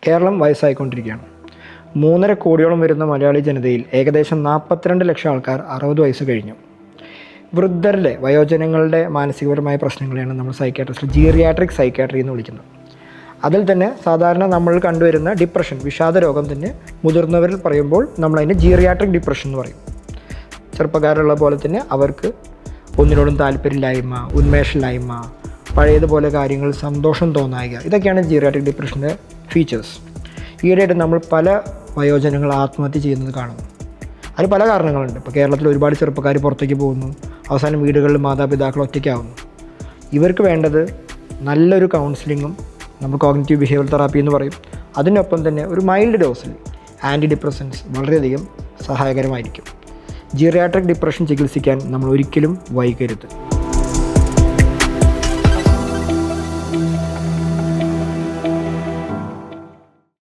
കേരളം വയസ്സായിക്കൊണ്ടിരിക്കുകയാണ്. 3.5 കോടിയോളം വരുന്ന മലയാളി ജനതയിൽ ഏകദേശം 42 ലക്ഷം ആൾക്കാർ 60 വയസ്സ് കഴിഞ്ഞു. വൃദ്ധരുടെ വയോജനങ്ങളുടെ മാനസികപരമായ പ്രശ്നങ്ങളെയാണ് നമ്മൾ സൈക്യാട്രിസ്റ്റിൽ ജീറിയാട്രിക് സൈക്യാട്രി എന്ന് വിളിക്കുന്നത്. അതിൽ തന്നെ സാധാരണ നമ്മൾ കണ്ടുവരുന്ന ഡിപ്രഷൻ, വിഷാദ രോഗം തന്നെ മുതിർന്നവരിൽ പറയുമ്പോൾ നമ്മളതിന് ജീറിയാട്രിക് ഡിപ്രഷൻ എന്ന് പറയും. ചെറുപ്പക്കാരുള്ള പോലെ തന്നെ അവർക്ക് ഒന്നിനോടും താല്പര്യമില്ലായ്മ, ഉന്മേഷമില്ലായ്മ, പഴയതുപോലെ കാര്യങ്ങൾ സന്തോഷം തോന്നായിക, ഇതൊക്കെയാണ് ജീറിയാട്രിക് ഡിപ്രഷൻ്റെ ഫീച്ചേഴ്സ്. ഈയിടെയായിട്ട് നമ്മൾ പല വയോജനങ്ങൾ ആത്മഹത്യ ചെയ്യുന്നത് കാണുന്നു. അതിന് പല കാരണങ്ങളുണ്ട്. ഇപ്പോൾ കേരളത്തിൽ ഒരുപാട് ചെറുപ്പക്കാർ പുറത്തേക്ക് പോകുന്നു, അവസാനം വീടുകളിൽ മാതാപിതാക്കൾ ഒറ്റയ്ക്കാവുന്നു. ഇവർക്ക് വേണ്ടത് നല്ലൊരു കൗൺസിലിങ്ങും, നമ്മൾ കോഗ്നിറ്റീവ് ബിഹേവിയർ തെറാപ്പി എന്ന് പറയും, അതിനൊപ്പം തന്നെ ഒരു മൈൽഡ് ഡോസിൽ ആൻറ്റി ഡിപ്രസൻസ് വളരെയധികം സഹായകരമായിരിക്കും. ജീറിയാട്രിക് ഡിപ്രഷൻ ചികിത്സിക്കാൻ നമ്മൾ ഒരിക്കലും വൈകരുത്.